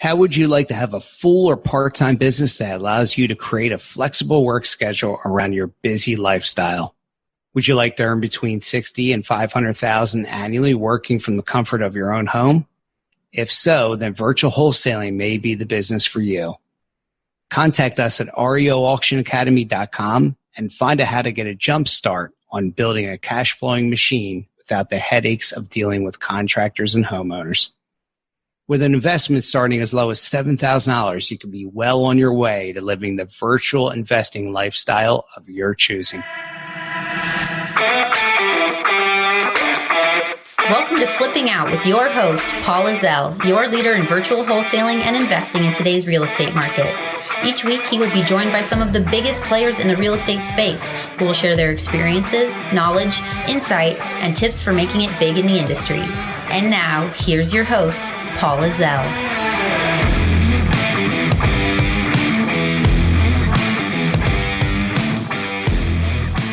How would you like to have a full or part-time business that allows you to create a flexible work schedule around your busy lifestyle? Would you like to earn between $60,000 and $500,000 annually working from the comfort of your own home? If so, then virtual wholesaling may be the business for you. Contact us at reauctionacademy.com and find out how to get a jump start on building a cash flowing machine without the headaches of dealing with contractors and homeowners. With an investment starting as low as $7,000, you can be well on your way to living the virtual investing lifestyle of your choosing. Welcome to Flipping Out with your host, Paul Ezell, your leader in virtual wholesaling and investing in today's real estate market. Each week, he will be joined by some of the biggest players in the real estate space who will share their experiences, knowledge, insight, and tips for making it big in the industry. And now, here's your host, Paul Ezell.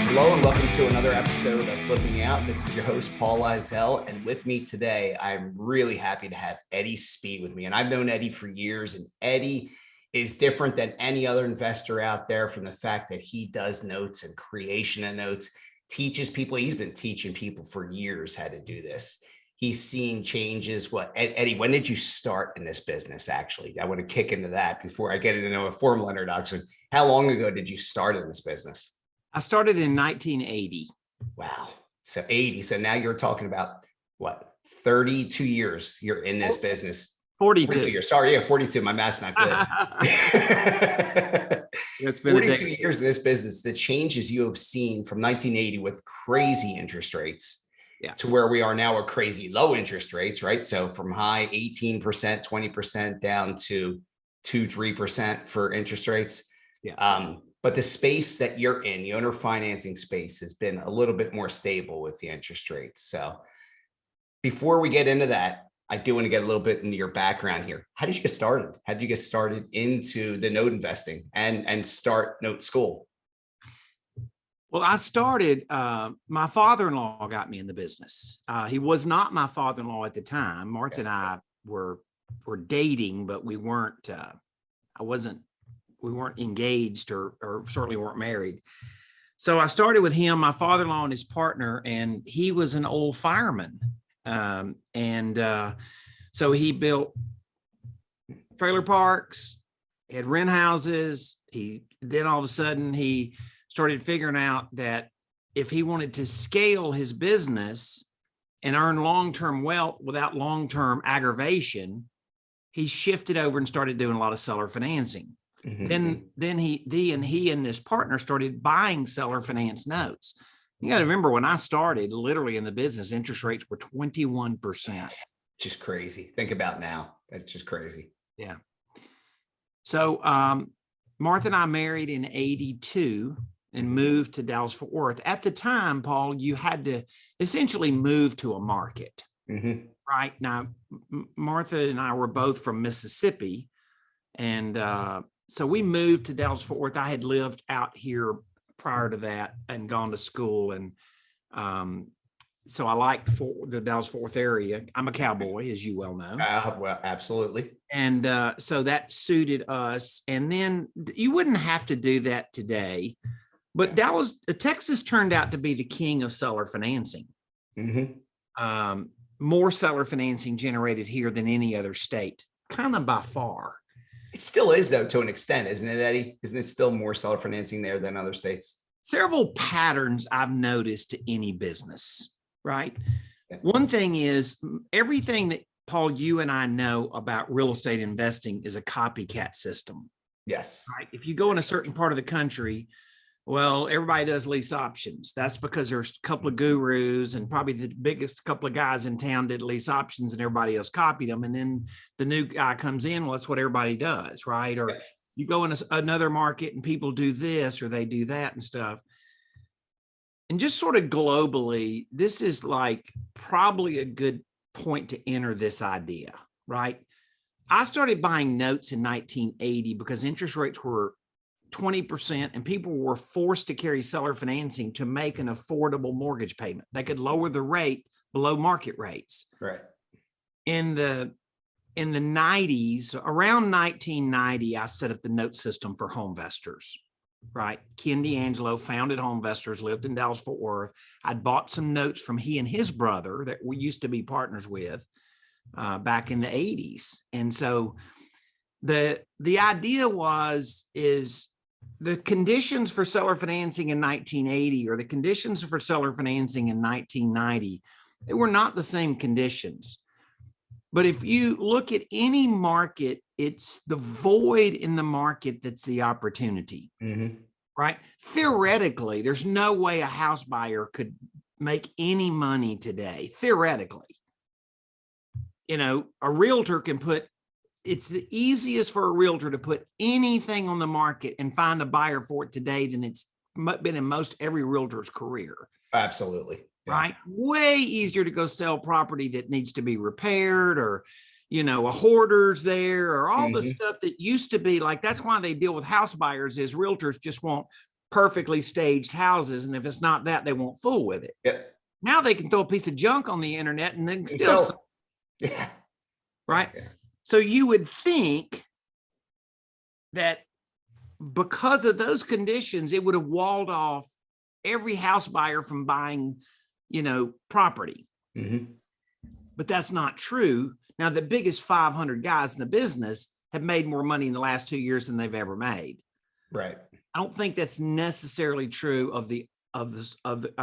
Hello and welcome to another episode of Flipping Out. This is your host, Paul Ezell, and with me today, I'm really happy to have Eddie Speed with me. And I've known Eddie for years, and Eddie is different than any other investor out there from the fact that he does notes and creation of notes, teaches people. He's been teaching people for years how to do this. He's seen changes. Eddie, when did you start in this business, actually? I want to kick into that before I get into a formal introduction. How long ago did you start in this business? I started in 1980. Wow. So 80. So now you're talking about, 32 years you're in this business? 42 years. Sorry, 42. My math's not good. It's been 42 years in this business. The changes you have seen from 1980 with crazy interest rates to where we are now with crazy low interest rates, right? So from high 18%, 20% down to 2-3% for interest rates. Yeah. But the space that you're in, the owner financing space, has been a little bit more stable with the interest rates. So before we get into that, I do want to get a little bit into your background here. How did you get started? How did you get started into the note investing and start note school? Well, I started, my father-in-law got me in the business. He was not my father-in-law at the time. Martha and I were dating, but we weren't, we weren't engaged or certainly weren't married. So I started with him, my father-in-law and his partner, and he was an old fireman. So he built trailer parks, had rent houses. Then all of a sudden he started figuring out that if he wanted to scale his business and earn long-term wealth without long-term aggravation, he shifted over and started doing a lot of seller financing. Mm-hmm. Then he and this partner started buying seller finance notes. You got to remember, when I started literally in the business, interest rates were 21%. Just crazy. Think about now. That's just crazy. Yeah. So Martha and I married in 82 and moved to Dallas-Fort Worth. At the time, Paul, you had to essentially move to a market. Mm-hmm. Right? Now, Martha and I were both from Mississippi. And so we moved to Dallas-Fort Worth. I had lived out here prior to that and gone to school. And so I liked the Dallas-Fort Worth area. I'm a cowboy, as you well know. Well, absolutely. And so that suited us. And then you wouldn't have to do that today. But Texas turned out to be the king of seller financing. Mm-hmm. More seller financing generated here than any other state, kind of by far. It still is, though, to an extent, isn't it, Eddie? Isn't it still more seller financing there than other states? Several patterns I've noticed to any business, right? Yeah. One thing is, everything that, Paul, you and I know about real estate investing is a copycat system. Yes. Right? If you go in a certain part of the country, well, everybody does lease options. That's because there's a couple of gurus and probably the biggest couple of guys in town did lease options and everybody else copied them. And then the new guy comes in, well, that's what everybody does, right? Or you go in another market and people do this or they do that and stuff. And just sort of globally, this is like probably a good point to enter this idea, right? I started buying notes in 1980 because interest rates were 20% and people were forced to carry seller financing to make an affordable mortgage payment. They could lower the rate below market rates. Right. In the in the 90s, around 1990, I set up the note system for home investors, right? Ken D'Angelo founded Home Investors, lived in Dallas, Fort Worth. I'd bought some notes from he and his brother that we used to be partners with back in the 80s. And so the idea is the conditions for seller financing in 1980 or the conditions for seller financing in 1990, they were not the same conditions. But if you look at any market, it's the void in the market that's the opportunity, right? Theoretically, there's no way a house buyer could make any money today. Theoretically, you know, a realtor can it's the easiest for a realtor to put anything on the market and find a buyer for it today than it's been in most every realtor's career. Absolutely. Yeah. Right? Way easier to go sell property that needs to be repaired or, you know, a hoarder's there or all the stuff that used to be like, that's why they deal with house buyers is realtors just want perfectly staged houses. And if it's not that, they won't fool with it. Yep. Now they can throw a piece of junk on the internet and then still, yeah. Right. Yeah. So you would think that because of those conditions, it would have walled off every house buyer from buying, you know, property. But that's not true. Now, the biggest 500 guys in the business have made more money in the last 2 years than they've ever made. Right. I don't think that's necessarily true of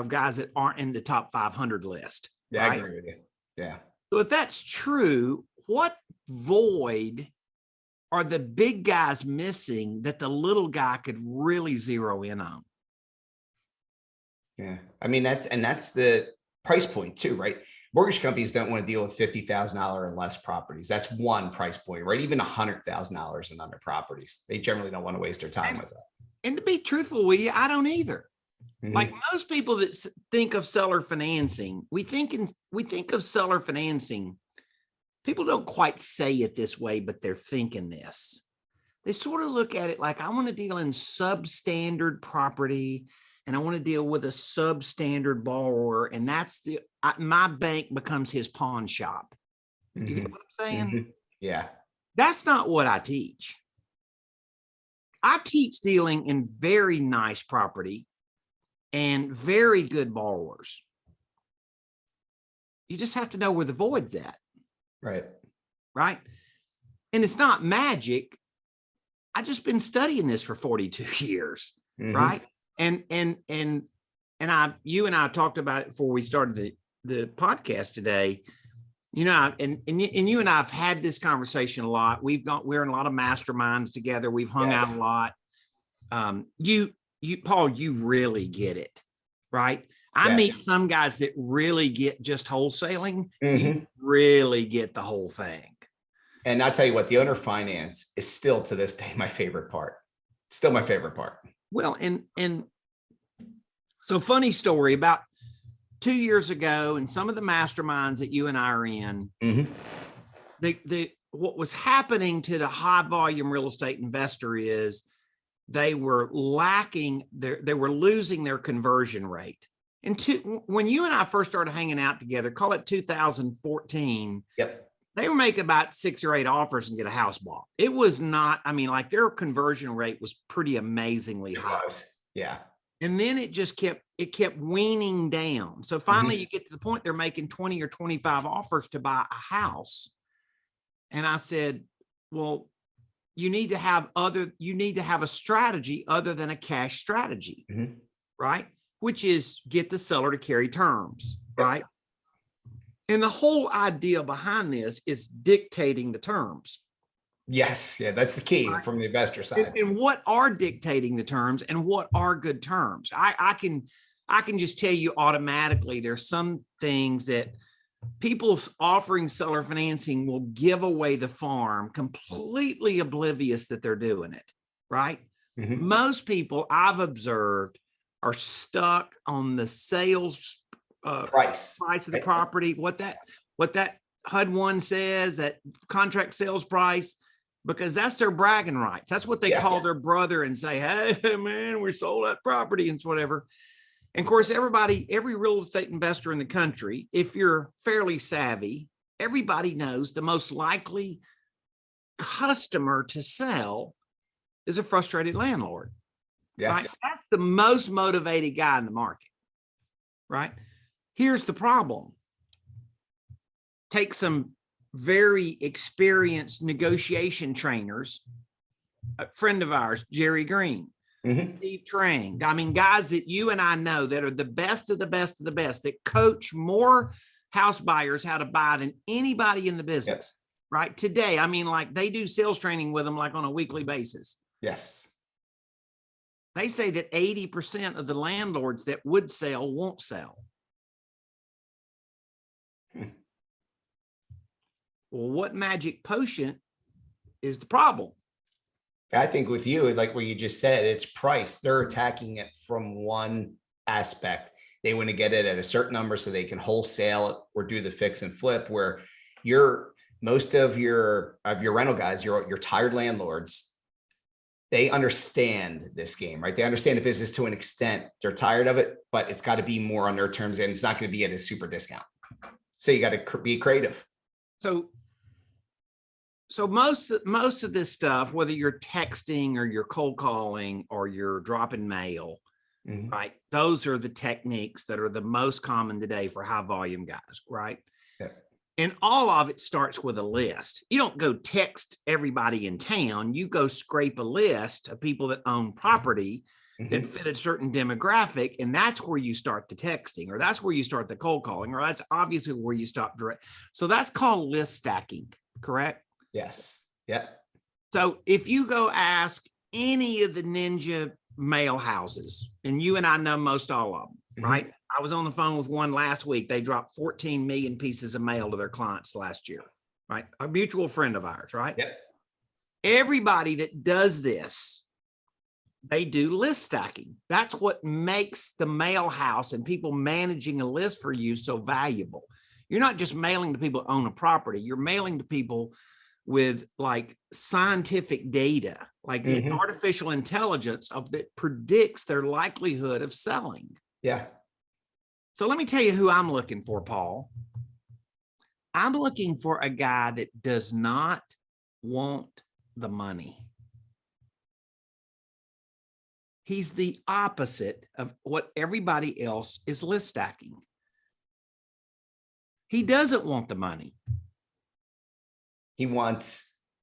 guys that aren't in the top 500 list. Yeah, right? I agree with you. Yeah. So if that's true, what void are the big guys missing that the little guy could really zero in on? Yeah. I mean, that's the price point too, right? Mortgage companies don't want to deal with $50,000 and less properties. That's one price point, right? Even $100,000 and under properties. They generally don't want to waste their time with that. And to be truthful with you, I don't either. Like most people that think of seller financing, we think of seller financing. People don't quite say it this way, but they're thinking this. They sort of look at it like, I want to deal in substandard property and I want to deal with a substandard borrower. And that's my bank becomes his pawn shop. You get what I'm saying? Yeah. That's not what I teach. I teach dealing in very nice property and very good borrowers. You just have to know where the void's at. Right. Right. And it's not magic. I just been studying this for 42 years. Right. And you and I talked about it before we started the podcast today. You know, and you and I have had this conversation a lot. We're in a lot of masterminds together. We've hung out a lot. You Paul, you really get it, right? I meet some guys that really get just wholesaling. You really get the whole thing. And I'll tell you what, the owner finance is still to this day my favorite part. Still my favorite part. Well, and so funny story about 2 years ago, and some of the masterminds that you and I are in, what was happening to the high volume real estate investor is they were losing their conversion rate. And when you and I first started hanging out together, call it 2014, they were making about 6 or 8 offers and get a house bought. It was not, I mean, like their conversion rate was pretty amazingly high. Yeah. And then it kept weaning down. So finally you get to the point they're making 20 or 25 offers to buy a house. And I said, well, you need to have a strategy other than a cash strategy, right? Which is get the seller to carry terms, right? And the whole idea behind this is dictating the terms. Yes. Yeah. That's the key from the investor side. And what are dictating the terms and what are good terms? I can just tell you automatically, there's some things that people offering seller financing will give away the farm completely oblivious that they're doing it, right? Most people I've observed are stuck on the sales price of the property, what that HUD-1 says, that contract sales price, because that's their bragging rights. That's what they call their brother and say, hey, man, we sold that property and whatever. And of course, every real estate investor in the country, if you're fairly savvy, everybody knows the most likely customer to sell is a frustrated landlord. Yes. Right? That's the most motivated guy in the market, right? Here's the problem. Take some very experienced negotiation trainers, a friend of ours, Jerry Green, Steve Trang. I mean, guys that you and I know that are the best of the best of the best, that coach more house buyers how to buy than anybody in the business, right? Today, I mean, like they do sales training with them like on a weekly basis. Yes. They say that 80% of the landlords that would sell won't sell. Well, what magic potion is the problem? I think with you, like what you just said, it's price. They're attacking it from one aspect. They want to get it at a certain number so they can wholesale it or do the fix and flip, where most of your rental guys, your tired landlords, they understand this game, right? They understand the business to an extent. They're tired of it, but it's got to be more on their terms, and it's not going to be at a super discount. So you got to be creative. So most of this stuff, whether you're texting or you're cold calling or you're dropping mail, right? Those are the techniques that are the most common today for high volume guys, right? Yeah. And all of it starts with a list. You don't go text everybody in town. You go scrape a list of people that own property that fit a certain demographic. And that's where you start the texting, or that's where you start the cold calling, or that's obviously where you stop direct. So that's called list stacking, correct? Yes. Yeah. So if you go ask any of the ninja mail houses, and you and I know most all of them, right? I was on the phone with one last week. They dropped 14 million pieces of mail to their clients last year, right? A mutual friend of ours, right? Yep. Everybody that does this, they do list stacking. That's what makes the mail house and people managing a list for you so valuable. You're not just mailing to people who own a property. You're mailing to people with like scientific data, like the artificial intelligence that predicts their likelihood of selling. Yeah. So let me tell you who I'm looking for, Paul. I'm looking for a guy that does not want the money. He's the opposite of what everybody else is list stacking. He doesn't want the money.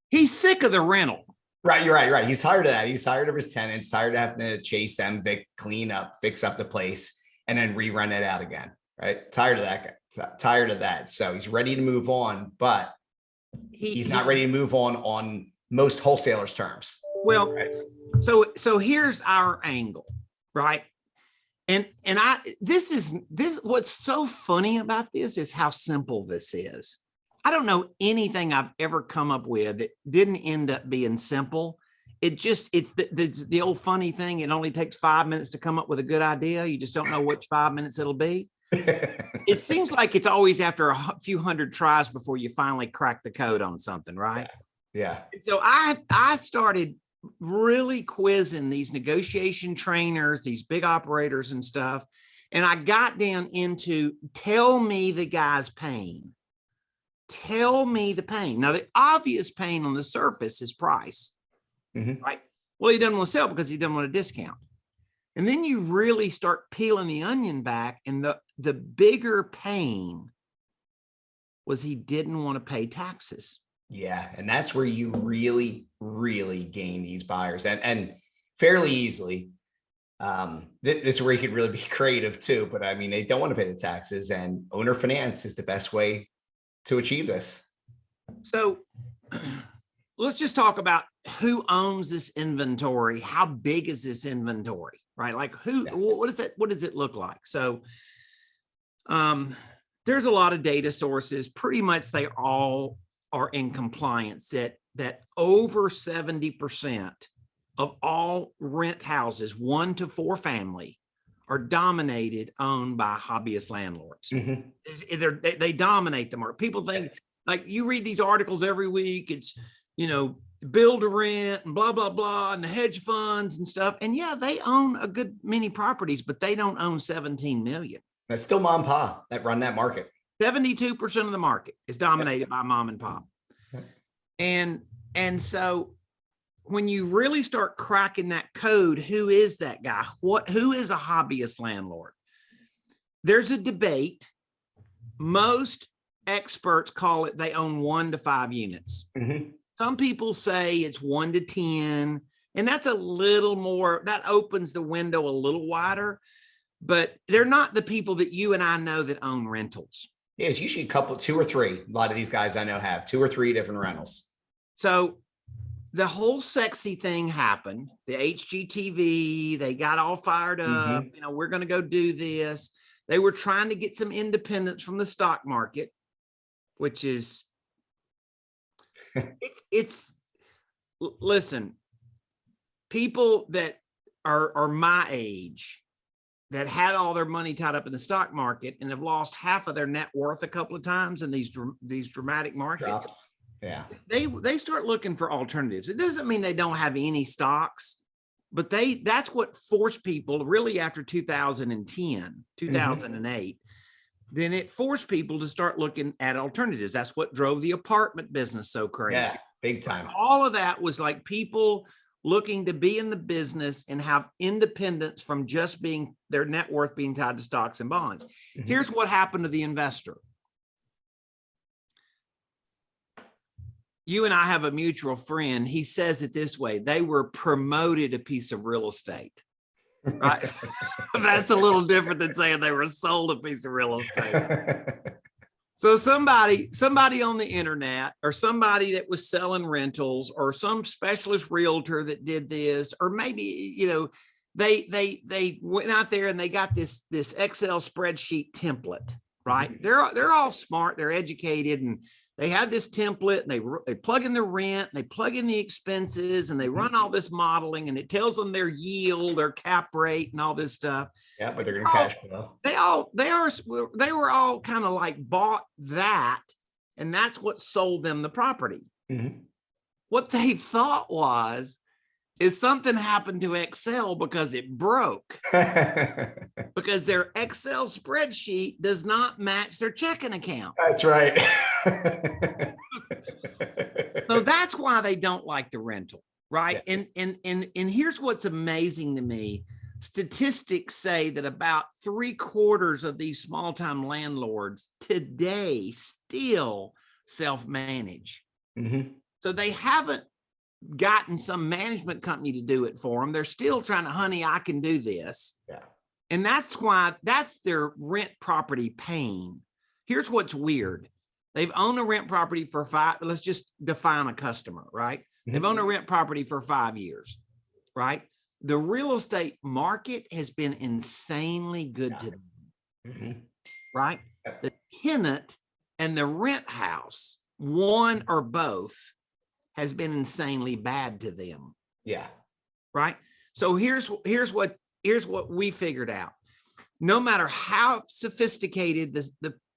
He's sick of the rental. Right. You're right. Right. He's tired of that. He's tired of his tenants, tired of having to chase them, clean up, fix up the place, and then rerun it out again. Right. Tired of that guy. Tired of that. So he's ready to move on, but he's not ready to move on most wholesalers' terms. Well, right. So here's our angle, right? And what's so funny about this is how simple this is. I don't know anything I've ever come up with that didn't end up being simple. It's the old funny thing. It only takes 5 minutes to come up with a good idea. You just don't know which 5 minutes it'll be. It seems like it's always after a few hundred tries before you finally crack the code on something, right? Yeah. So I started really quizzing these negotiation trainers, these big operators and stuff. And I got down into, tell me the guy's pain. Tell me the pain. Now, the obvious pain on the surface is price, right? Well, he doesn't want to sell because he doesn't want a discount. And then you really start peeling the onion back, and the bigger pain was he didn't want to pay taxes. Yeah. And that's where you really, really gain these buyers and fairly easily. This is where you could really be creative too. But I mean, they don't want to pay the taxes, and owner finance is the best way to achieve this. So let's just talk about who owns this inventory. How big is this inventory, right? Like what does it look like? So there's a lot of data sources. Pretty much they all are in compliance that over 70% of all rent houses, 1 to 4 family, are owned by hobbyist landlords. They dominate the market. People think, like, you read these articles every week, it's, build to rent and blah, blah, blah, and the hedge funds and stuff. And yeah, they own a good many properties, but they don't own 17 million. That's still mom and pop that run that market. 72% of the market is dominated by mom and pop. And so when you really start cracking that code, who is that guy? Who is a hobbyist landlord? There's a debate. Most experts call it they own 1 to 5 units. Some people say it's 1 to 10, and that's a little more, that opens the window a little wider, but they're not the people that you and I know that own rentals. Yeah, it's usually a couple, 2 or 3. A lot of these guys I know have 2 or 3 different rentals. So the whole sexy thing happened. The HGTV, they got all fired up. You know, we're going to go do this. They were trying to get some independence from the stock market, which is, listen, people that are my age that had all their money tied up in the stock market and have lost half of their net worth a couple of times in these dramatic markets. Drops. Yeah. They start looking for alternatives. It doesn't mean they don't have any stocks, but that's what forced people really after 2010, 2008, then it forced people to start looking at alternatives. That's what drove the apartment business so crazy. Yeah, big time. All of that was like people looking to be in the business and have independence from just being their net worth being tied to stocks and bonds. Here's what happened to the investor. You and I have a mutual friend. He says it this way: they were promoted a piece of real estate. Right? That's a little different than saying they were sold a piece of real estate. So somebody on the internet, or somebody that was selling rentals, or some specialist realtor that did this, or maybe, you know, they went out there and they got this Excel spreadsheet template, right? They're all smart, they're educated, and they had this template, and they plug in the rent, and they plug in the expenses, and they run all this modeling, and it tells them their yield, their cap rate, and all this stuff. Yeah, but they're going to cash flow. They were all kind of like bought that, and that's what sold them the property. What they thought is something happened to Excel because it broke. Because their Excel spreadsheet does not match their checking account. That's right. So that's why they don't like the rental, right? Yeah. And here's what's amazing to me. Statistics say that about 3/4 of these small-time landlords today still self-manage. So they haven't gotten some management company to do it for them. They're still trying to, honey, I can do this. Yeah. And that's their rent property pain. Here's what's weird. They've owned a rent property for 5, let's just define a customer, right? They've owned a rent property for 5 years, right? The real estate market has been insanely good to them, right? The tenant and the rent house, one or both, has been insanely bad to them. Yeah. Right. So here's what we figured out. No matter how sophisticated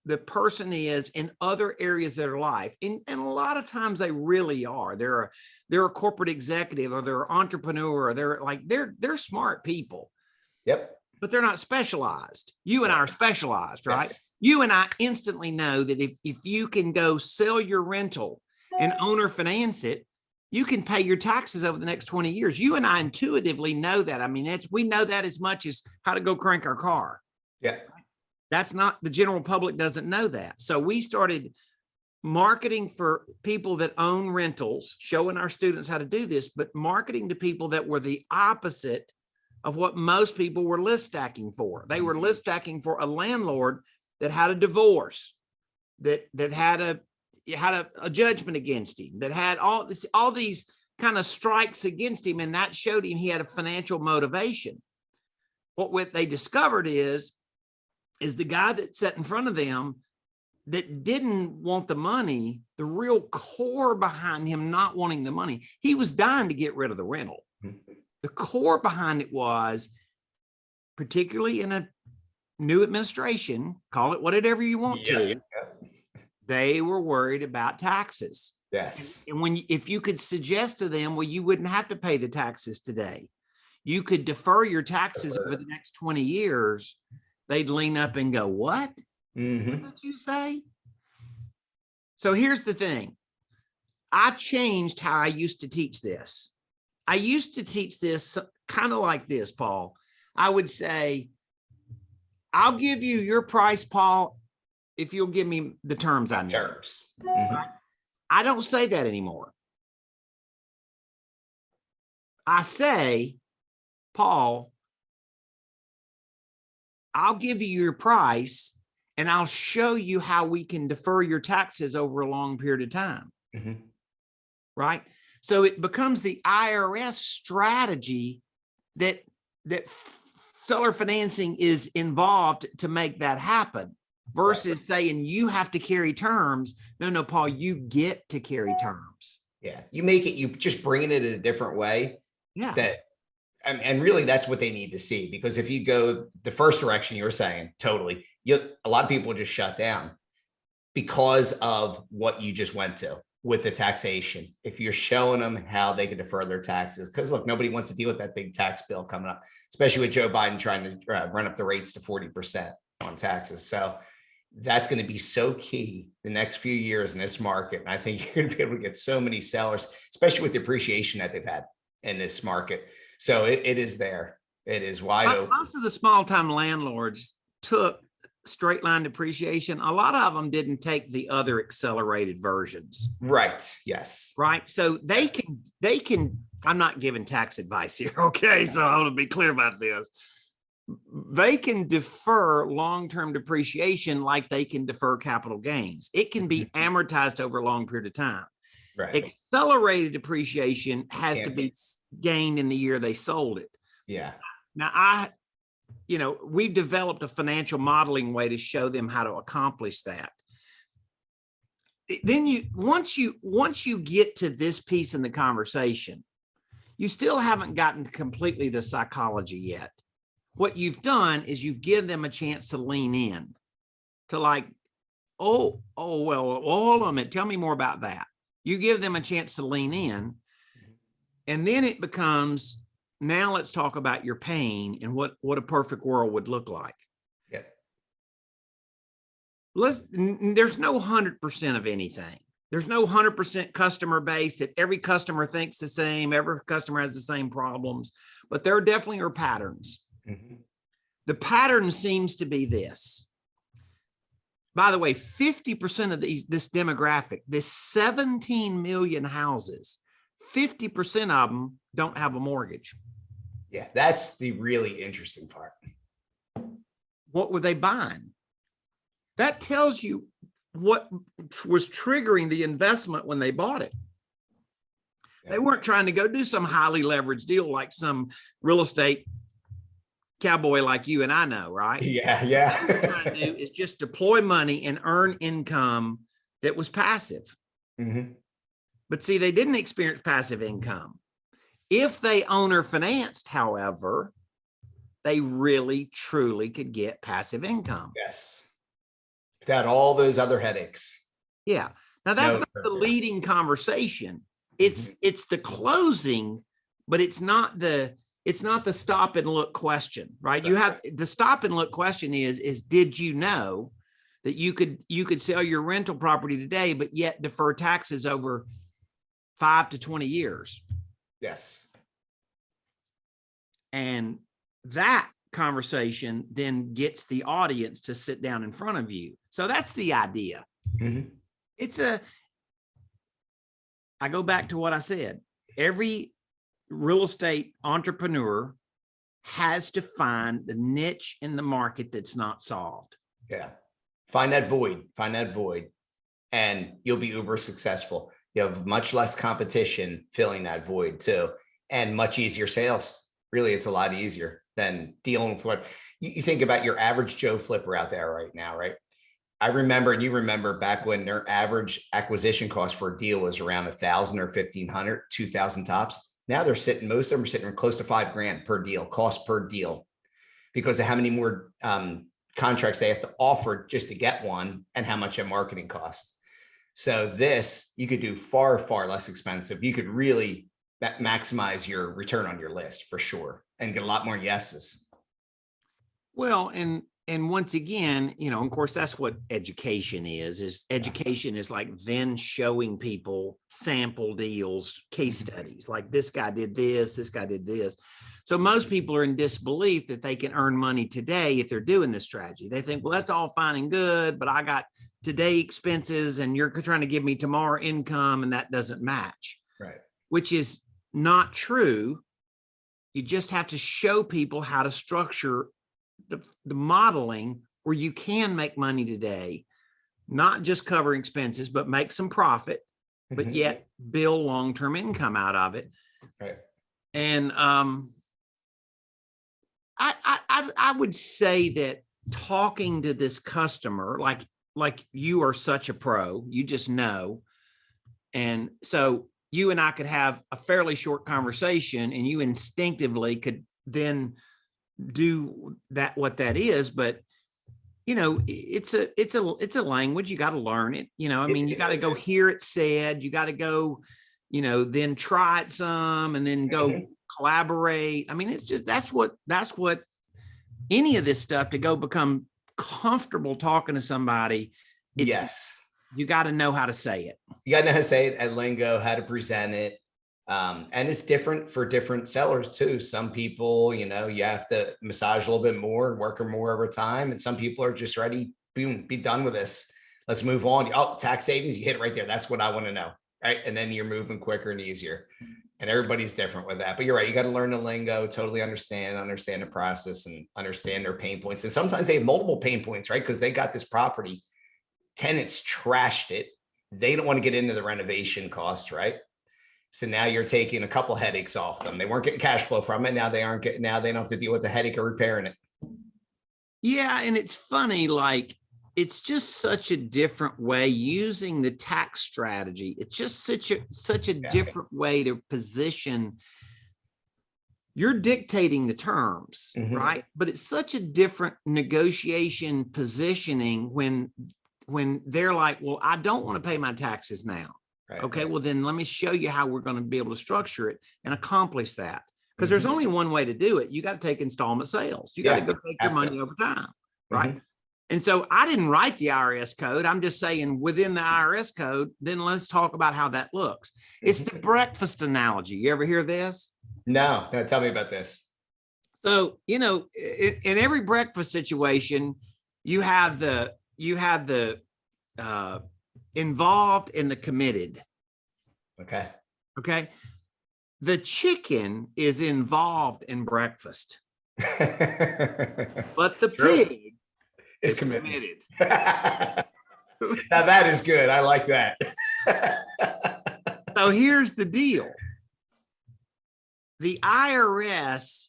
the person is in other areas of their life, and a lot of times they really are. They're a corporate executive, or they're an entrepreneur, or they're smart people. Yep. But they're not specialized. You and I are specialized, right? Yes. You and I instantly know that if you can go sell your rental and owner finance it, you can pay your taxes over the next 20 years. You and I intuitively know that. I mean, we know that as much as how to go crank our car. Yeah. That's not, the general public doesn't know that. So we started marketing for people that own rentals, showing our students how to do this, but marketing to people that were the opposite of what most people were list stacking for. They were list stacking for a landlord that had a divorce, that had a judgment against him, that had all these kind of strikes against him, and that showed him he had a financial motivation. What they discovered is the guy that sat in front of them that didn't want the money, the real core behind him not wanting the money, he was dying to get rid of the rental. The core behind it was, particularly in a new administration, call it whatever you want to, they were worried about taxes. Yes. And if you could suggest to them, well, you wouldn't have to pay the taxes today, you could defer your taxes over the next 20 years, they'd lean up and go, what? Mm-hmm. What did you say? So here's the thing. I changed how I used to teach this. I used to teach this kind of like this, Paul. I would say, I'll give you your price, Paul, if you'll give me the terms I need. Terms. Mm-hmm. I don't say that anymore. I say, Paul, I'll give you your price and I'll show you how we can defer your taxes over a long period of time. Mm-hmm. Right? So it becomes the IRS strategy that seller financing is involved to make that happen versus saying you have to carry terms. No, Paul, you get to carry terms. Yeah. You just bringing it in a different way. Yeah. And really that's what they need to see, because if you go the first direction you were saying, totally, a lot of people just shut down because of what you just went to with the taxation. If you're showing them how they can defer their taxes, because look, nobody wants to deal with that big tax bill coming up, especially with Joe Biden trying to run up the rates to 40% on taxes. So that's going to be so key the next few years in this market. And I think you're going to be able to get so many sellers, especially with the appreciation that they've had in this market. So it is there. It is wide open. Most of the small time landlords took straight line depreciation. A lot of them didn't take the other accelerated versions. Right. Yes. Right. So they can, I'm not giving tax advice here. Okay. So I want to be clear about this. They can defer long-term depreciation like they can defer capital gains. It can be amortized over a long period of time. Right. Accelerated depreciation has to be gained in the year they sold it. Yeah. Now we've developed a financial modeling way to show them how to accomplish that. Then once you get to this piece in the conversation, you still haven't gotten to completely the psychology yet. What you've done is you've given them a chance to lean in to well, hold on a minute. Tell me more about that. You give them a chance to lean in, and then it becomes, now let's talk about your pain and what a perfect world would look like. Yeah. There's no 100% of anything. There's no 100% customer base that every customer thinks the same. Every customer has the same problems, but there definitely are patterns. Mm-hmm. The pattern seems to be this. By the way, 50% of this demographic, this 17 million houses, 50% of them don't have a mortgage. Yeah, that's the really interesting part. What were they buying? That tells you what was triggering the investment when they bought it. Yeah. They weren't trying to go do some highly leveraged deal like some real estate cowboy like you and I know, right? Yeah, yeah. What they're trying to do is just deploy money and earn income that was passive. Mm-hmm. But see, they didn't experience passive income. If they owner financed, however, they really, truly could get passive income. Yes. Without all those other headaches. Yeah. Now that's not the leading conversation. It's the closing, but it's not the stop and look question, right? You have the stop and look question is did you know that you could sell your rental property today, but yet defer taxes over 5 to 20 years? Yes. And that conversation then gets the audience to sit down in front of you. So that's the idea. Mm-hmm. I go back to what I said. Every real estate entrepreneur has to find the niche in the market that's not solved. Yeah. Find that void, and you'll be uber successful. You have much less competition filling that void too, and much easier sales. Really, it's a lot easier than dealing with what you think about your average Joe flipper out there right now, right? I remember, and you remember back when their average acquisition cost for a deal was around 1,000 or 1,500, 2,000 tops. Now most of them are sitting close to $5,000 per deal, cost per deal, because of how many more contracts they have to offer just to get one and how much a marketing costs. So this, you could do far, far less expensive. You could really maximize your return on your list for sure and get a lot more yeses. Well, and and once again, you know, of course, that's what education is education is like then showing people sample deals, case studies, like this guy did this guy did this. So most people are in disbelief that they can earn money today if they're doing this strategy. They think, well, that's all fine and good, but I got today expenses and you're trying to give me tomorrow income, and that doesn't match. Right. Which is not true. You just have to show people how to structure the modeling where you can make money today, not just cover expenses, but make some profit, but yet build long-term income out of it. Right. And I would say that talking to this customer, like you are such a pro, you just know. And so you and I could have a fairly short conversation and you instinctively could then do that, what that is. But, you know, it's a language. You got to learn it. You know, I mean, you got to go hear it said, you got to go, you know, then try it some and then go collaborate. I mean, it's just, that's what any of this stuff, to go become comfortable talking to somebody. Yes. You got to know how to say it. You got to know how to say it at lingo, how to present it. And it's different for different sellers too. Some people, you know, you have to massage a little bit more, work more over time. And some people are just ready, boom, be done with this. Let's move on. Oh, tax savings, you hit it right there. That's what I want to know. Right. And then you're moving quicker and easier. And everybody's different with that. But you're right. You got to learn the lingo, totally understand the process and understand their pain points. And sometimes they have multiple pain points, right? Because they got this property, tenants trashed it. They don't want to get into the renovation cost, right? So now you're taking a couple headaches off them. They weren't getting cash flow from it. Now they aren't getting, now they don't have to deal with the headache of repairing it. Yeah. And it's funny, like, it's just such a different way using the tax strategy. It's just such a different way to position. You're dictating the terms, right? But it's such a different negotiation positioning when they're like, well, I don't want to pay my taxes now. Right, okay, well, then let me show you how we're going to be able to structure it and accomplish that. Because there's only one way to do it. You got to take installment sales. You got to go take your money over time, right? And so I didn't write the IRS code. I'm just saying within the IRS code, then let's talk about how that looks. It's the breakfast analogy. You ever hear this? No, tell me about this. So, you know, in every breakfast situation, you have the involved and the committed. Okay. The chicken is involved in breakfast, but the pig is committed. Now that is good. I like that. So here's the deal. The IRS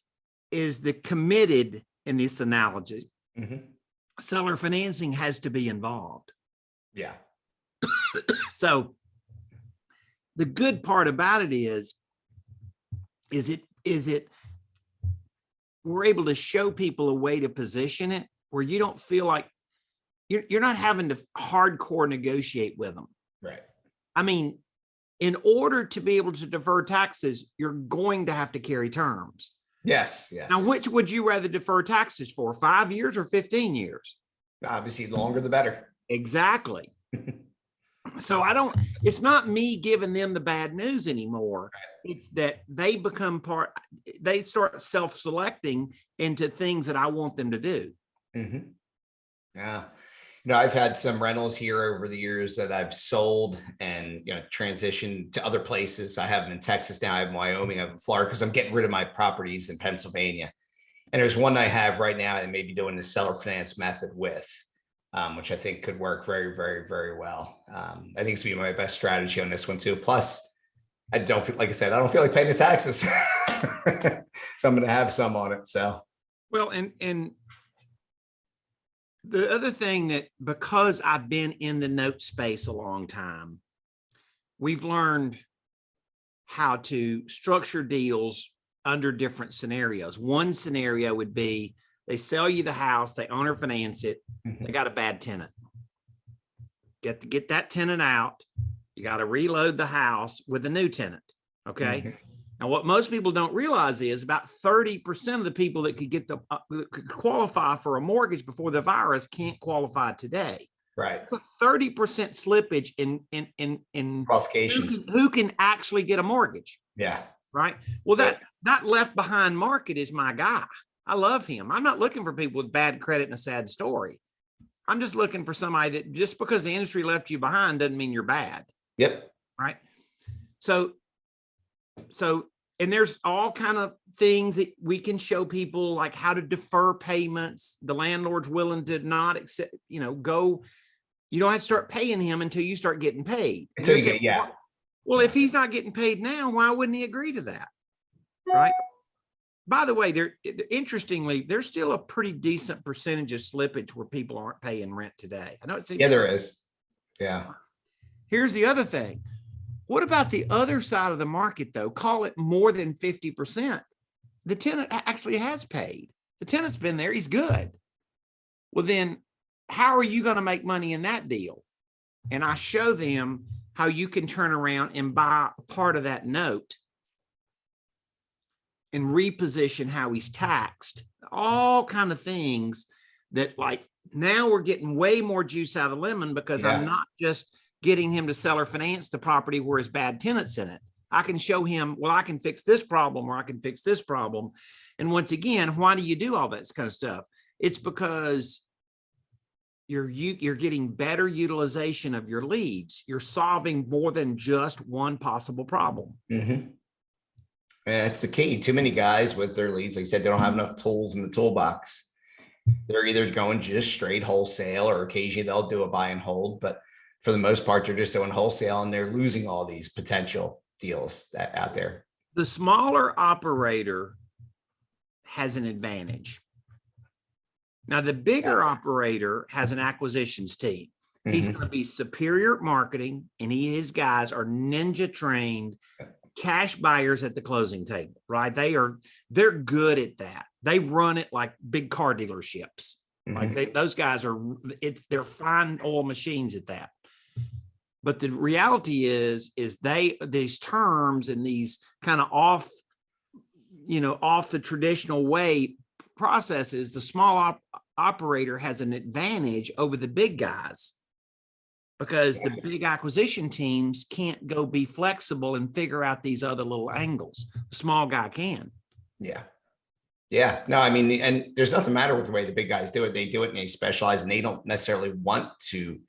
is the committed in this analogy. Seller financing has to be involved. Yeah. So the good part about it is it we're able to show people a way to position it where you don't feel like you're not having to hardcore negotiate with them. Right. I mean, in order to be able to defer taxes, you're going to have to carry terms. Yes. Now, which would you rather defer taxes for, 5 years or 15 years? Obviously, the longer the better. Exactly. So it's not me giving them the bad news anymore. It's that they they start self-selecting into things that I want them to do. Yeah. You know, I've had some rentals here over the years that I've sold and, you know, transitioned to other places. I have them in Texas now, I have in Wyoming, I have in Florida, because I'm getting rid of my properties in Pennsylvania. And there's one I have right now that may be doing the seller finance method with, which I think could work very, very, very well. I think it's gonna be my best strategy on this one too. Plus, I don't feel, like I said, I don't feel like paying the taxes. So I'm going to have some on it. So, well, and the other thing that, because I've been in the note space a long time, we've learned how to structure deals under different scenarios. One scenario would be they sell you the house, they owner finance it, they got a bad tenant. Get that tenant out. You got to reload the house with a new tenant. Okay. Now, what most people don't realize is about 30% of the people that could could qualify for a mortgage before the virus can't qualify today. Right. 30% slippage in Qualifications. who can actually get a mortgage. Yeah. Right. Well, that left behind market is my guy. I love him. I'm not looking for people with bad credit and a sad story. I'm just looking for somebody that just because the industry left you behind doesn't mean you're bad. Yep. Right. So, and there's all kind of things that we can show people, like how to defer payments. The landlord's willing to not accept, you don't have to start paying him until you start getting paid. Until you get, yeah. Well, if he's not getting paid now, why wouldn't he agree to that? Right. By the way, interestingly, there's still a pretty decent percentage of slippage where people aren't paying rent today. I know it seems. Yeah, there is. Yeah. Here's the other thing. What about the other side of the market, though? Call it more than 50%. The tenant actually has paid. The tenant's been there. He's good. Well, then how are you going to make money in that deal? And I show them how you can turn around and buy part of that note and reposition how he's taxed. All kind of things that, like, now we're getting way more juice out of the lemon because I'm not just getting him to seller finance the property where his bad tenants in it. I can show him, well, I can fix this problem or I can fix this problem. And once again, why do you do all that kind of stuff? It's because you're getting better utilization of your leads. You're solving more than just one possible problem. Mm-hmm. And it's the key. Too many guys with their leads, like I said, they don't have enough tools in the toolbox. They're either going just straight wholesale, or occasionally they'll do a buy and hold, but for the most part, they're just doing wholesale and they're losing all these potential deals out there. The smaller operator has an advantage. Now, the bigger operator has an acquisitions team. Mm-hmm. He's going to be superior at marketing, and his guys are ninja trained cash buyers at the closing table, right? They're good at that. They run it like big car dealerships. Mm-hmm. Like those guys they're fine oil machines at that. But the reality is these terms and these kind of off the traditional way processes, the small operator has an advantage over the big guys because the big acquisition teams can't go be flexible and figure out these other little angles. The small guy can. Yeah. Yeah. No, I mean, and there's nothing matter with the way the big guys do it. They do it and they specialize, and they don't necessarily want to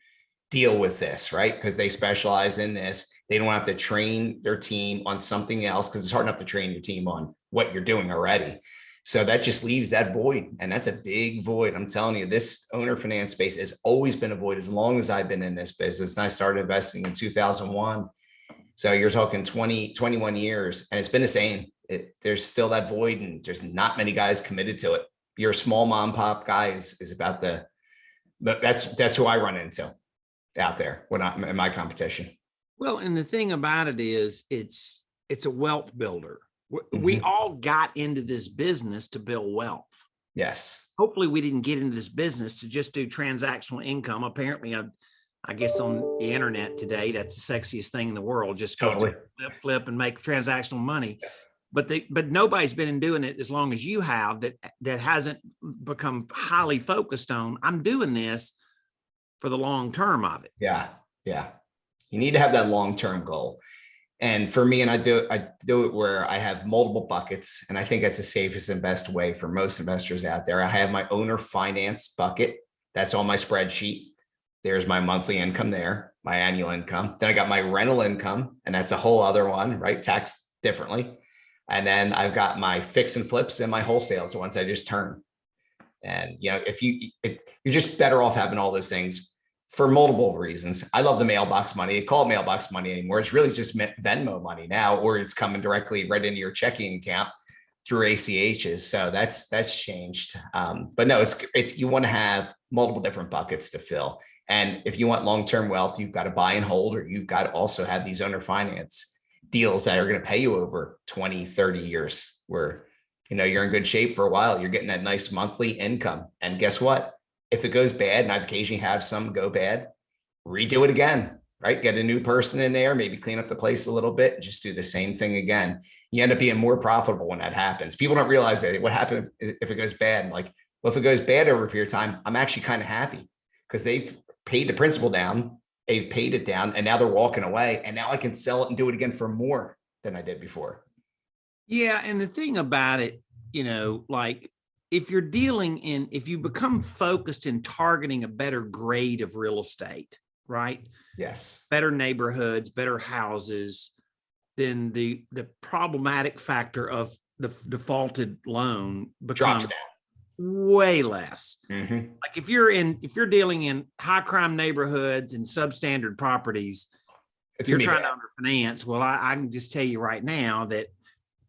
deal with this, right? Because they specialize in this. They don't have to train their team on something else because it's hard enough to train your team on what you're doing already. So that just leaves that void. And that's a big void. I'm telling you, this owner finance space has always been a void as long as I've been in this business. And I started investing in 2001. So you're talking 21 years, and it's been the same. There's still that void, and there's not many guys committed to it. You're a small mom and pop guy is about that's who I run into out there when I'm in my competition. Well, and the thing about it is it's a wealth builder. We all got into this business to build wealth. Yes. Hopefully we didn't get into this business to just do transactional income. Apparently, I guess on the internet today, that's the sexiest thing in the world. Just go flip and make transactional money. But nobody's been doing it as long as you have that hasn't become highly focused on, I'm doing this for the long term of it. Yeah. Yeah. You need to have that long-term goal. And for me, and I do it where I have multiple buckets. And I think that's the safest and best way for most investors out there. I have my owner finance bucket. That's on my spreadsheet. There's my monthly income there, my annual income. Then I got my rental income, and that's a whole other one, right? Taxed differently. And then I've got my fix and flips and my wholesales, the ones I just turn. And, if you're just better off having all those things for multiple reasons. I love the mailbox money. They call it mailbox money anymore. It's really just Venmo money now, or it's coming directly right into your checking account through ACHs. So that's changed. But no, it's you want to have multiple different buckets to fill. And if you want long-term wealth, you've got to buy and hold, or you've got to also have these owner finance deals that are going to pay you over 20, 30 years where, you're in good shape for a while. You're getting that nice monthly income. And guess what? If it goes bad, and I've occasionally have some go bad, redo it again, right? Get a new person in there, maybe clean up the place a little bit, and just do the same thing again. You end up being more profitable when that happens. People don't realize that. What happens if it goes bad? Like, well, if it goes bad over a period of time, I'm actually kind of happy because they've paid the principal down, they've paid it down, and now they're walking away. And now I can sell it and do it again for more than I did before. Yeah. And the thing about it, like if you become focused in targeting a better grade of real estate, right? Yes. Better neighborhoods, better houses, then the problematic factor of the defaulted loan becomes way less. Mm-hmm. Like if you're dealing in high crime neighborhoods and substandard properties, you're trying to underfinance. Well, I can just tell you right now that,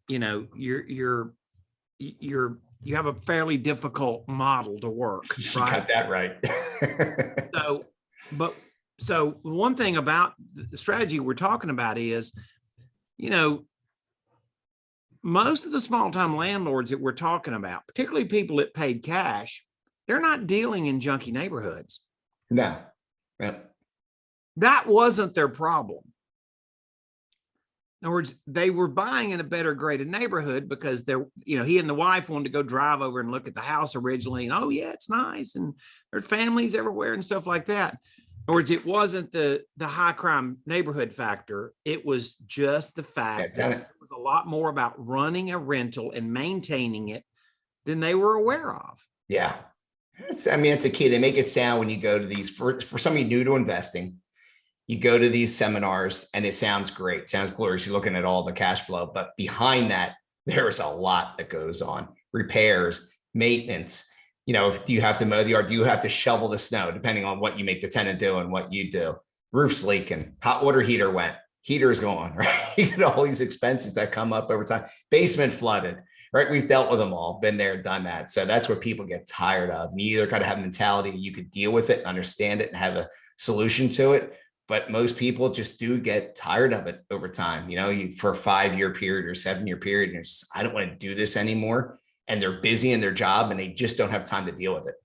you have a fairly difficult model to work. You got that right. So one thing about the strategy we're talking about is, most of the small time landlords that we're talking about, particularly people that paid cash, they're not dealing in junky neighborhoods. No. That wasn't their problem. In other words, they were buying in a better graded neighborhood because he and the wife wanted to go drive over and look at the house originally. And, oh yeah, it's nice. And there's families everywhere and stuff like that. In other words, it wasn't the high crime neighborhood factor. It was just the fact that it was a lot more about running a rental and maintaining it than they were aware of. Yeah. It's a key. They make it sound when you go to these, for somebody new to investing, you go to these seminars and it sounds great. Sounds glorious. You're looking at all the cash flow, but behind that, there is a lot that goes on. Repairs, maintenance. If you have to mow the yard, you have to shovel the snow, depending on what you make the tenant do and what you do. Roof's leaking, hot water heater went, heater's gone, right? All these expenses that come up over time. Basement flooded, right? We've dealt with them all, been there, done that. So that's what people get tired of. And you either got to have a mentality you could deal with it, understand it, and have a solution to it. But most people just do get tired of it over time. For a 5-year period or 7-year period, and it's just, I don't want to do this anymore. And they're busy in their job and they just don't have time to deal with it.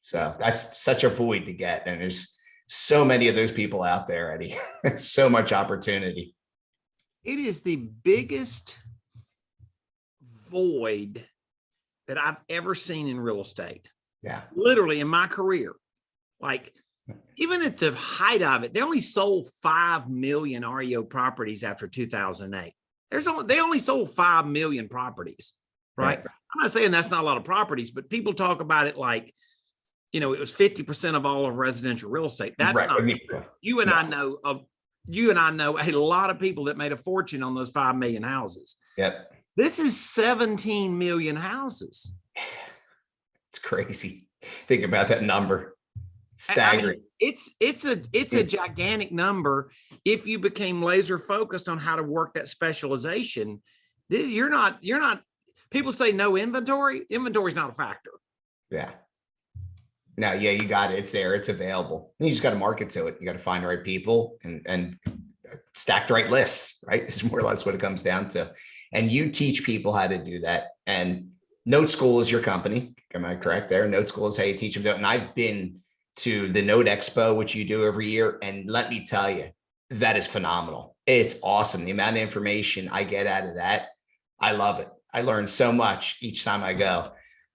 So that's such a void to get. And there's so many of those people out there, Eddie. So much opportunity. It is the biggest void that I've ever seen in real estate. Yeah. Literally in my career. Like, even at the height of it, they only sold 5 million REO properties after 2008. They only sold 5 million properties. Right. I'm not saying that's not a lot of properties, but people talk about it like, it was 50% of all of residential real estate. That's not true. You and I know a lot of people that made a fortune on those 5 million houses. Yep. This is 17 million houses. It's crazy. Think about that number. Staggering. It's a gigantic number. If you became laser focused on how to work that specialization, you're not. People say no inventory. Inventory is not a factor. Yeah. No, yeah, you got it. It's there. It's available. You just got to market to it. You got to find the right people and stack the right lists, right? It's more or less what it comes down to. And you teach people how to do that. And Note School is your company. Am I correct there? Note School is how you teach them. And I've been to the Note Expo, which you do every year. And let me tell you, that is phenomenal. It's awesome. The amount of information I get out of that, I love it. I learn so much each time I go.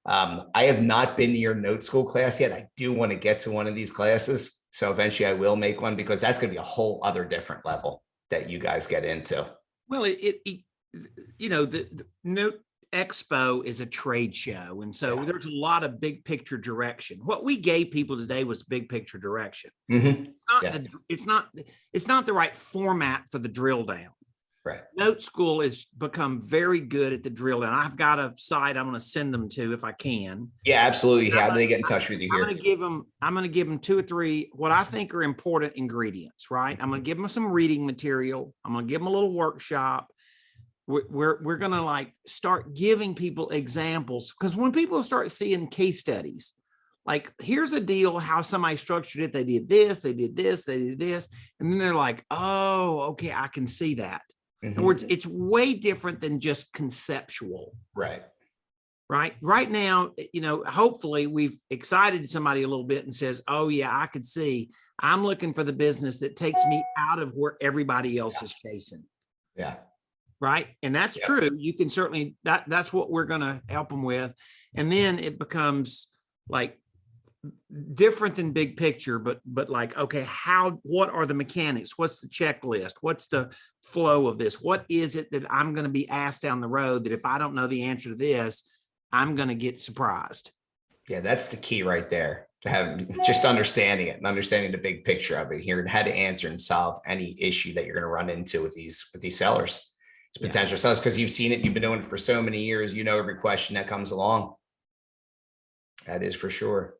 I have not been to your Note School class yet. I do want to get to one of these classes. So eventually I will make one because that's going to be a whole other different level that you guys get into. Well, the Note Expo is a trade show. And so there's a lot of big picture direction. What we gave people today was big picture direction. Mm-hmm. It's not the right format for the drill down. Right. Note School has become very good at the drill down. I've got a site I'm going to send them to if I can. Yeah, absolutely. How do they get in touch with you here? I'm going to give them 2 or 3 what I think are important ingredients. Right. I'm going to give them some reading material. I'm going to give them a little workshop. We're going to start giving people examples, because when people start seeing case studies, like, here's a deal, how somebody structured it. They did this, they did this, they did this. And then they're like, oh, okay, I can see that. In other words, it's way different than just conceptual. Right. Right now, hopefully we've excited somebody a little bit and says, oh yeah, I could see, I'm looking for the business that takes me out of where everybody else is chasing. Yeah. Right. And that's true. You can certainly, that's what we're going to help them with. And then it becomes like different than big picture, but like, okay, what are the mechanics? What's the checklist? What's the flow of this? What is it that I'm going to be asked down the road that if I don't know the answer to this, I'm going to get surprised? Yeah, that's the key right there. To have just understanding it and understanding the big picture of it here and how to answer and solve any issue that you're going to run into with these sellers. It's potential sellers, because you've seen it, you've been doing it for so many years, every question that comes along. That is for sure.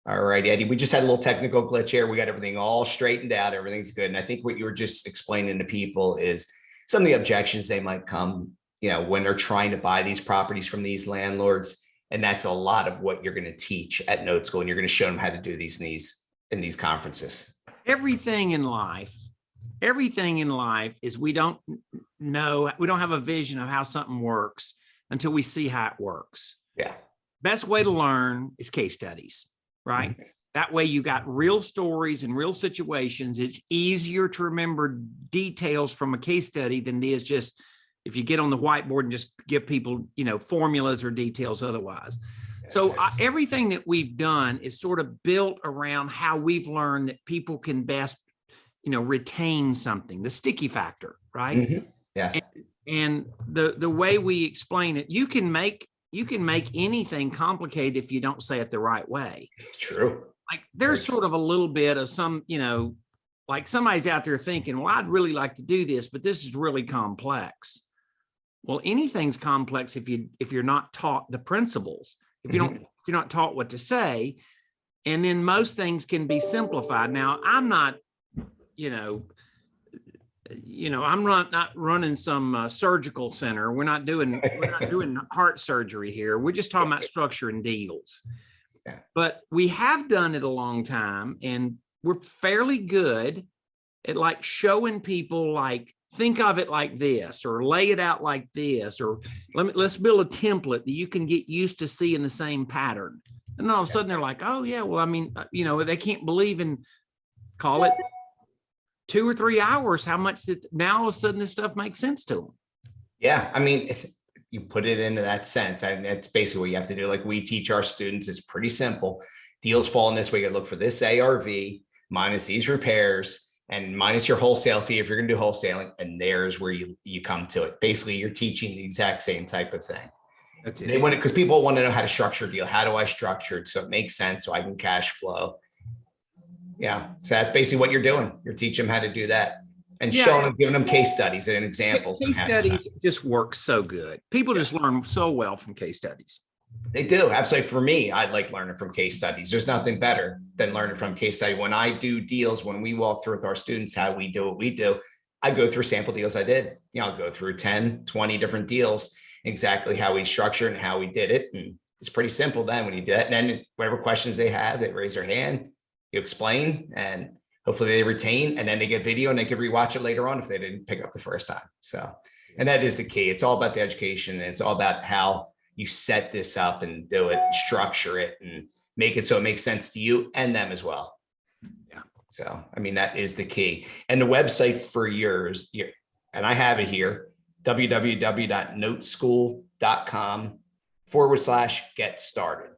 All right, Eddie, we just had a little technical glitch here. We got everything all straightened out. Everything's good. And I think what you were just explaining to people is some of the objections they might come, when they're trying to buy these properties from these landlords. And that's a lot of what you're going to teach at Note School. And you're going to show them how to do these in these conferences. Everything in life is we don't have a vision of how something works until we see how it works. Yeah. Best way to learn is case studies, right? Mm-hmm. That way you got real stories and real situations. It's easier to remember details from a case study than it is just if you get on the whiteboard and just give people, formulas or details otherwise. Yes. So everything that we've done is sort of built around how we've learned that people can best, retain something, the sticky factor, right? Mm-hmm. Yeah. And the way we explain it, you can make anything complicated if you don't say it the right way. True. Like there's sort of a little bit of some, like somebody's out there thinking, well, I'd really like to do this, but this is really complex. Well, anything's complex if you're not taught the principles, if you're not taught what to say, and then most things can be simplified. Now, I'm not, I'm not running some surgical center. We're not doing heart surgery here. We're just talking about structure and deals. Yeah. But we have done it a long time, and we're fairly good at like showing people, like, think of it like this, or lay it out like this, or let's build a template that you can get used to seeing the same pattern. And all of a sudden they're like, oh yeah, well, I mean, they can't believe in, call it 2 or 3 hours, how much that now all of a sudden this stuff makes sense to them. Yeah. I mean, if you put it into that sense, that's basically what you have to do. Like we teach our students, it's pretty simple. Deals fall in this way. You look for this ARV minus these repairs and minus your wholesale fee if you're going to do wholesaling. And there's where you come to it. Basically, you're teaching the exact same type of thing. That's it. They want it because people want to know how to structure a deal. How do I structure it so it makes sense so I can cash flow? Yeah. So that's basically what you're doing. You're teaching them how to do that and showing them, giving them case studies and examples. Case studies just work so good. People just learn so well from case studies. They do. Absolutely. For me, I like learning from case studies. There's nothing better than learning from case study. When I do deals, when we walk through with our students, how we do what we do, I go through sample deals I did. I'll go through 10, 20 different deals, exactly how we structured and how we did it. And it's pretty simple then when you do that. And then whatever questions they have, they raise their hand, you explain, and hopefully they retain, and then they get video and they can rewatch it later on if they didn't pick up the first time. So, and that is the key. It's all about the education, and it's all about how you set this up and do it, structure it, and make it so it makes sense to you and them as well. Yeah. So, I mean, that is the key. And the website for yours, and I have it here, www.noteschool.com/get started.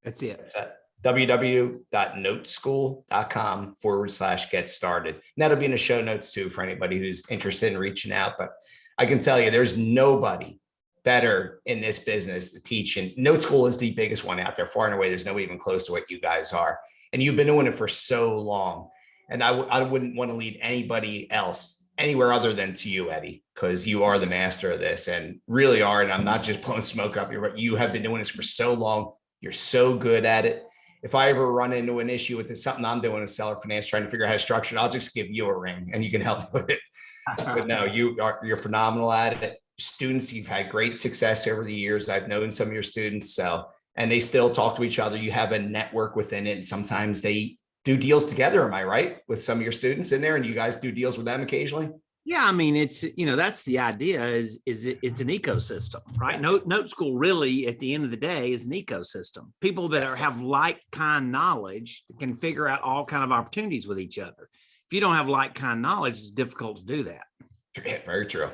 That's it. That's it. www.noteschool.com/get started. And that'll be in the show notes too for anybody who's interested in reaching out. But I can tell you, there's nobody better in this business teaching. Note School is the biggest one out there, far and away. There's nobody even close to what you guys are. And you've been doing it for so long. And I wouldn't want to lead anybody else anywhere other than to you, Eddie, because you are the master of this and really are. And I'm not just blowing smoke up here, but you have been doing this for so long. You're so good at it. If I ever run into an issue with something I'm doing in seller finance, trying to figure out how to structure it, I'll just give you a ring and you can help me with it. But no, you're phenomenal at it. Students, you've had great success over the years. I've known some of your students, and they still talk to each other. You have a network within it. And sometimes they do deals together. Am I right? With some of your students in there, and you guys do deals with them occasionally? Yeah, I mean, it's, that's the idea it's an ecosystem, right? Note school really at the end of the day is an ecosystem. People that have like kind knowledge can figure out all kind of opportunities with each other. If you don't have like kind knowledge, it's difficult to do that. Yeah, very true.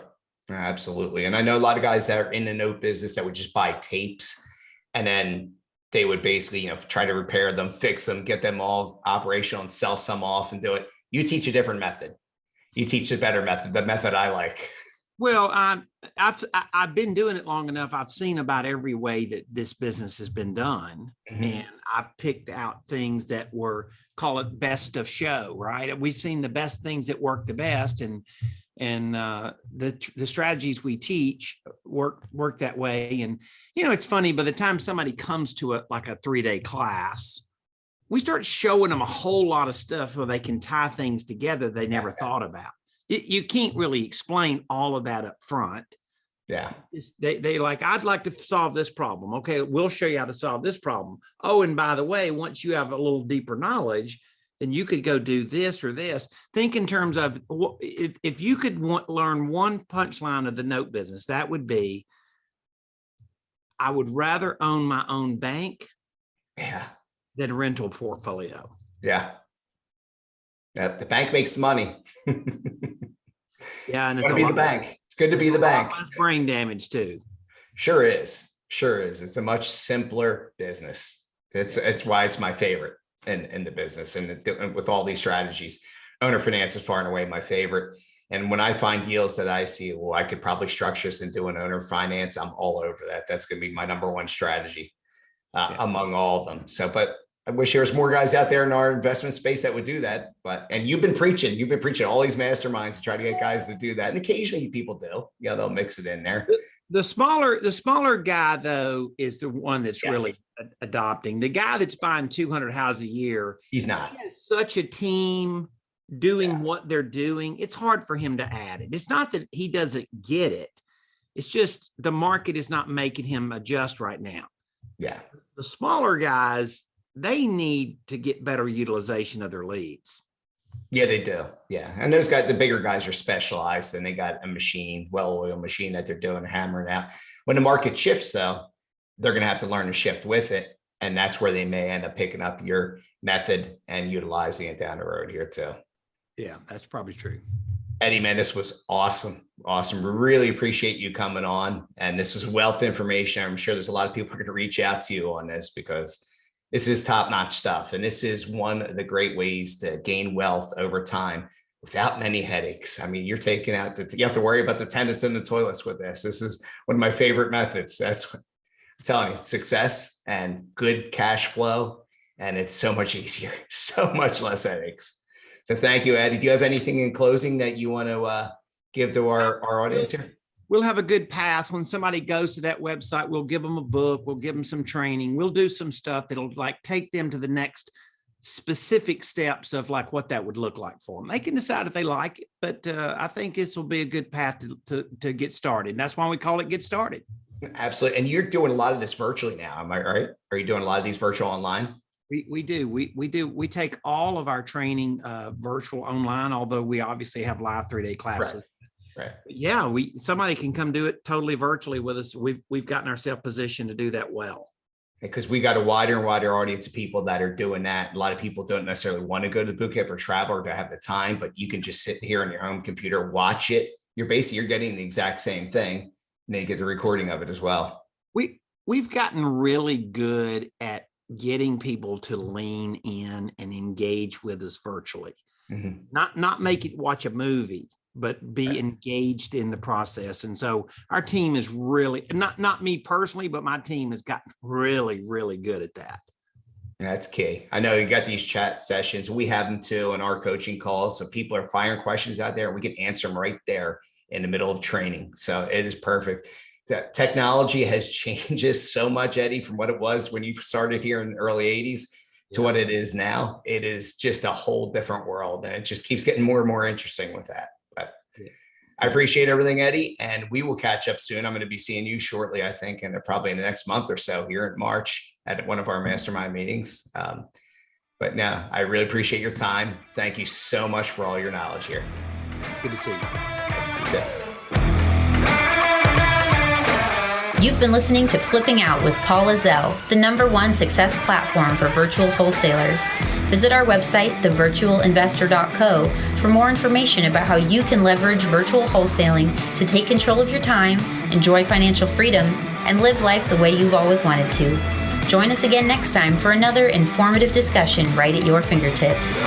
Absolutely. And I know a lot of guys that are in the note business that would just buy tapes and then they would basically, try to repair them, fix them, get them all operational and sell some off and do it. You teach a different method. You teach a better method, the method I like. Well, I've been doing it long enough. I've seen about every way that this business has been done. Mm-hmm. And I've picked out things that were, call it best of show, right? We've seen the best things that work the best. And the strategies we teach work that way. And, it's funny, by the time somebody comes to a 3-day class, we start showing them a whole lot of stuff where they can tie things together they never thought about. You can't really explain all of that up front. Yeah. They like, I'd like to solve this problem. Okay, we'll show you how to solve this problem. Oh, and by the way, once you have a little deeper knowledge, then you could go do this or this. Think in terms of if you could learn one punchline of the note business, that would be, I would rather own my own bank than a rental portfolio. Yeah. The bank makes the money. Yeah. And it's to be the bank. It's good to be the bank. Less brain damage too. Sure is. It's a much simpler business. It's why it's my favorite in the business. And with all these strategies, owner finance is far and away my favorite. And when I find deals that I see, well, I could probably structure this into an owner finance, I'm all over that. That's going to be my number one strategy among all of them. So, but I wish there was more guys out there in our investment space that would do that. And you've been preaching all these masterminds to try to get guys to do that. And occasionally people do, they'll mix it in there. The smaller guy though, is the one that's really adopting. The guy that's buying 200 houses a year. He's not. He has such a team doing what they're doing. It's hard for him to add it. It's not that he doesn't get it. It's just the market is not making him adjust right now. Yeah. The smaller guys, they need to get better utilization of their leads. Yeah, they do. Yeah. And those guys, the bigger guys are specialized and they got a machine, well-oiled machine that they're doing, hammering out. When the market shifts though, they're going to have to learn to shift with it. And that's where they may end up picking up your method and utilizing it down the road here too. Yeah, that's probably true. Eddie, man, this was awesome. Awesome. We really appreciate you coming on. And this is wealth information. I'm sure there's a lot of people who are going to reach out to you on this because this is top-notch stuff. And this is one of the great ways to gain wealth over time without many headaches. I mean, you're taking out you have to worry about the tenants in the toilets with this. This is one of my favorite methods. That's what I'm telling you, success and good cash flow. And it's so much easier, so much less headaches. So thank you, Eddie. Do you have anything in closing that you want to give to our audience here? We'll have a good path. When somebody goes to that website, we'll give them a book. We'll give them some training. We'll do some stuff that'll take them to the next specific steps of what that would look like for them. They can decide if they like it, but I think this will be a good path to get started. And that's why we call it Get Started. Absolutely. And you're doing a lot of this virtually now. Am I right? Are you doing a lot of these virtual online? We do. We take all of our training virtual online, although we obviously have live 3-day classes. Right. Yeah, somebody can come do it totally virtually with us. We've gotten ourselves positioned to do that well. Because we got a wider and wider audience of people that are doing that. A lot of people don't necessarily want to go to the boot camp or travel or to have the time, but you can just sit here on your home computer, watch it. You're getting the exact same thing, and then you get the recording of it as well. We've gotten really good at getting people to lean in and engage with us virtually. Mm-hmm. Not make it watch a movie, but be engaged in the process. And so our team is really, not me personally, but my team has gotten really, really good at that. That's key. I know you got these chat sessions. We have them too in our coaching calls. So people are firing questions out there and we can answer them right there in the middle of training. So it is perfect. The technology has changed so much, Eddie, from what it was when you started here in the early 80s to what it is now. It is just a whole different world. And it just keeps getting more and more interesting with that. But I appreciate everything, Eddie, and we will catch up soon. I'm going to be seeing you shortly, I think, and probably in the next month or so here in March at one of our mastermind meetings. But now I really appreciate your time. Thank you so much for all your knowledge here. Good to see you. That's it. You've been listening to Flipping Out with Paul Ezell, the #1 success platform for virtual wholesalers. Visit our website, thevirtualinvestor.co, for more information about how you can leverage virtual wholesaling to take control of your time, enjoy financial freedom, and live life the way you've always wanted to. Join us again next time for another informative discussion right at your fingertips.